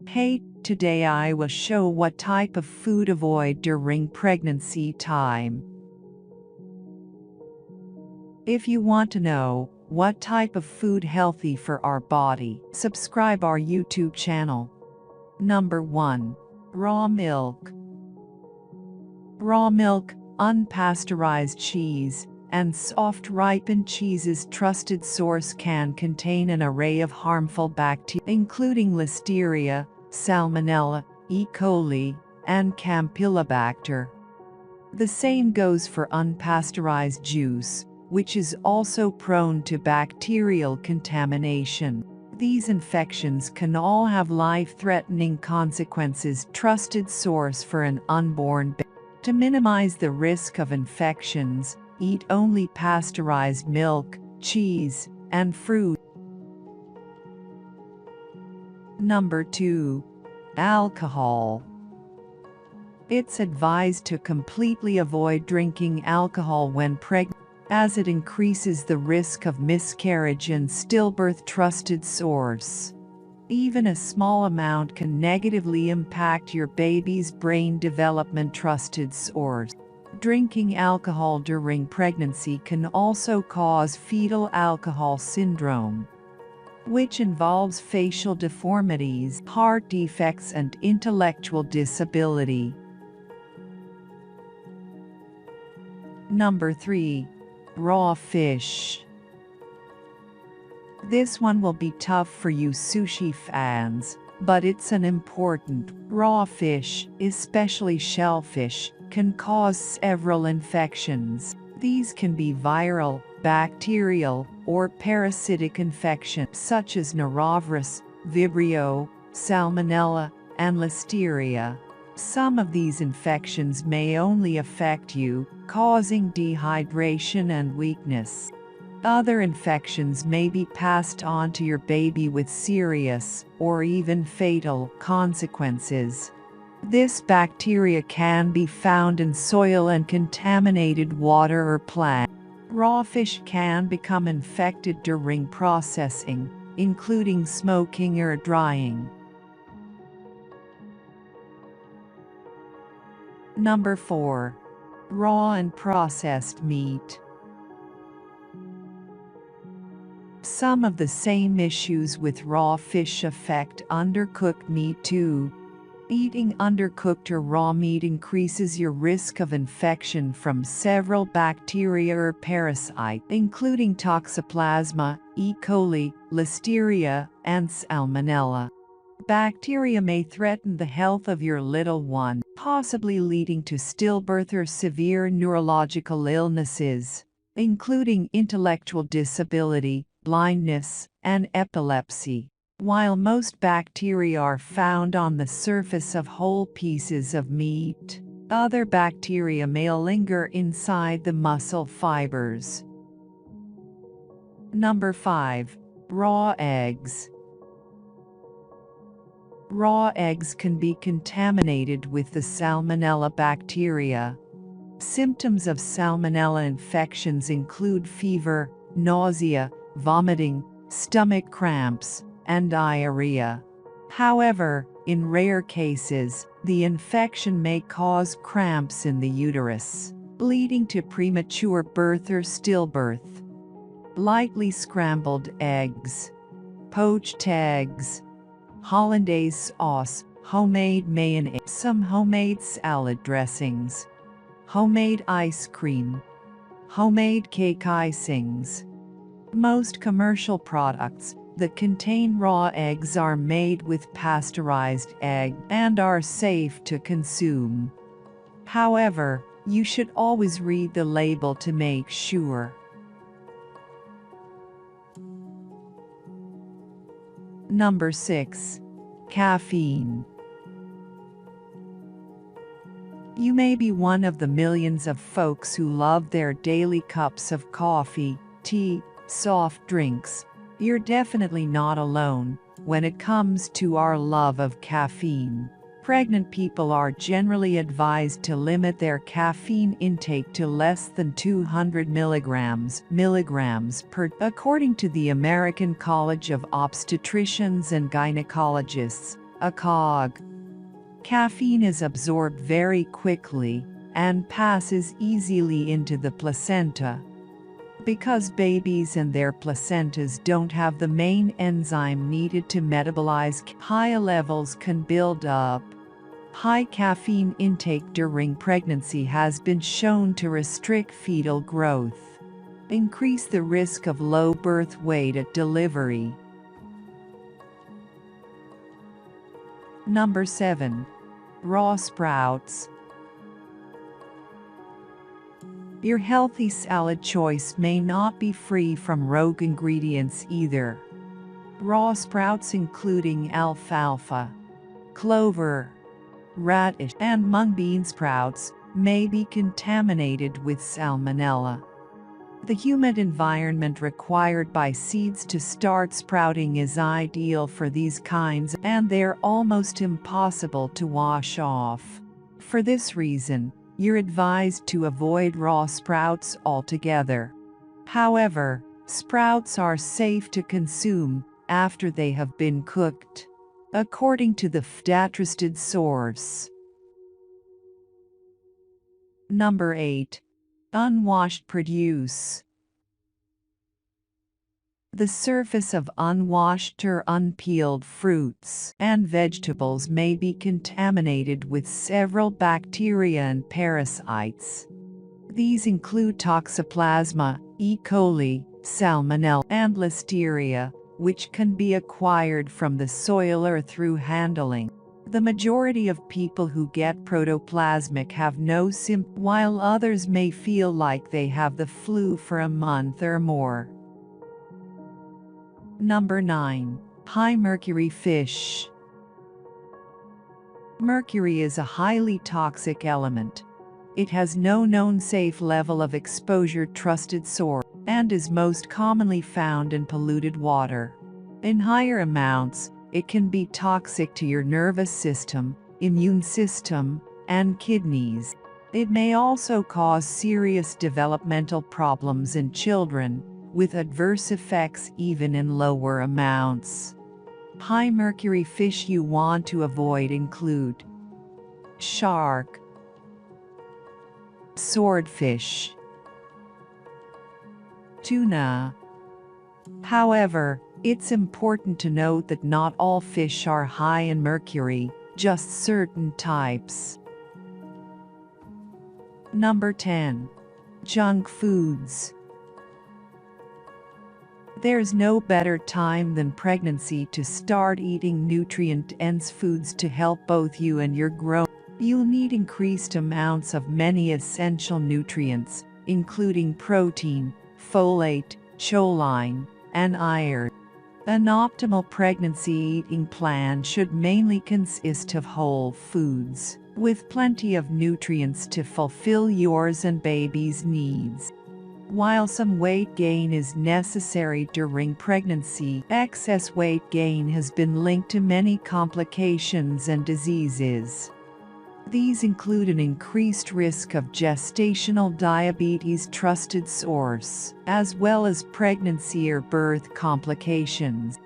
Hey, today I will show what type of food avoid during pregnancy time. If you want to know what type of food healthy for our body, subscribe our YouTube channel. Number 1. Raw milk. Raw milk, unpasteurized cheese, and soft ripened cheese's trusted source can contain an array of harmful bacteria, including Listeria, Salmonella, E. coli, and Campylobacter. The same goes for unpasteurized juice, which is also prone to bacterial contamination. These infections can all have life-threatening consequences. Trusted source for an unborn baby. To minimize the risk of infections, eat only pasteurized milk, cheese, and fruit. Number 2. Alcohol. It's advised to completely avoid drinking alcohol when pregnant, as it increases the risk of miscarriage and stillbirth. Trusted source. Even a small amount can negatively impact your baby's brain development. Trusted source. Drinking alcohol during pregnancy can also cause fetal alcohol syndrome, which involves facial deformities, heart defects, and intellectual disability. Number 3. Raw fish. This one will be tough for you sushi fans, but it's an important. Raw fish, especially shellfish, can cause several infections. These can be viral, bacterial, or parasitic infections such as norovirus, Vibrio, Salmonella, and Listeria. Some of these infections may only affect you, causing dehydration and weakness. Other infections may be passed on to your baby with serious, or even fatal, consequences. This bacteria can be found in soil and contaminated water or plant. Raw fish can become infected during processing, including smoking or drying. Number 4. Raw and processed meat. Some of the same issues with raw fish affect undercooked meat too. Eating undercooked or raw meat increases your risk of infection from several bacteria or parasites, including Toxoplasma, E. coli, Listeria, and Salmonella. Bacteria may threaten the health of your little one, possibly leading to stillbirth or severe neurological illnesses, including intellectual disability, blindness, and epilepsy. While most bacteria are found on the surface of whole pieces of meat, other bacteria may linger inside the muscle fibers. Number 5. Raw eggs. Raw eggs can be contaminated with the Salmonella bacteria. Symptoms of Salmonella infections include fever, nausea, vomiting, stomach cramps, and diarrhea. However, in rare cases, the infection may cause cramps in the uterus, leading to premature birth or stillbirth. Lightly scrambled eggs, poached eggs, hollandaise sauce, homemade mayonnaise, some homemade salad dressings, homemade ice cream, homemade cake icings. Most commercial products that contain raw eggs are made with pasteurized egg and are safe to consume. However, you should always read the label to make sure. Number 6. Caffeine. You may be one of the millions of folks who love their daily cups of coffee, tea, soft drinks. You're definitely not alone when it comes to our love of caffeine. Pregnant people are generally advised to limit their caffeine intake to less than 200 milligrams per, according to the American College of Obstetricians and Gynecologists. a cog. Caffeine is absorbed very quickly and passes easily into the placenta. Because babies and their placentas don't have the main enzyme needed to metabolize, high levels can build up. High caffeine intake during pregnancy has been shown to restrict fetal growth, increase the risk of low birth weight at delivery. Number 7. Raw sprouts. Your healthy salad choice may not be free from rogue ingredients either. Raw sprouts including alfalfa, clover, radish, and mung bean sprouts may be contaminated with salmonella. The humid environment required by seeds to start sprouting is ideal for these kinds, and they're almost impossible to wash off. For this reason, you're advised to avoid raw sprouts altogether. However, sprouts are safe to consume after they have been cooked, according to the trusted source. Number 8. Unwashed produce. The surface of unwashed or unpeeled fruits and vegetables may be contaminated with several bacteria and parasites. These include Toxoplasma, E. coli, Salmonella, and Listeria, which can be acquired from the soil or through handling. The majority of people who get protoplasmic have no symptoms, while others may feel like they have the flu for a month or more. Number 9. High mercury fish. Mercury is a highly toxic element. It has no known safe level of exposure trusted source, and is most commonly found in polluted water. In higher amounts, it can be toxic to your nervous system, immune system, and kidneys. It may also cause serious developmental problems in children, with adverse effects even in lower amounts. High mercury fish you want to avoid include shark, swordfish, tuna. However, it's important to note that not all fish are high in mercury, just certain types. Number 10. Junk foods. There's no better time than pregnancy to start eating nutrient-dense foods to help both you and your growth. You'll need increased amounts of many essential nutrients, including protein, folate, choline, and iron. An optimal pregnancy eating plan should mainly consist of whole foods, with plenty of nutrients to fulfill yours and baby's needs. While some weight gain is necessary during pregnancy, excess weight gain has been linked to many complications and diseases. These include an increased risk of gestational diabetes trusted source, as well as pregnancy or birth complications.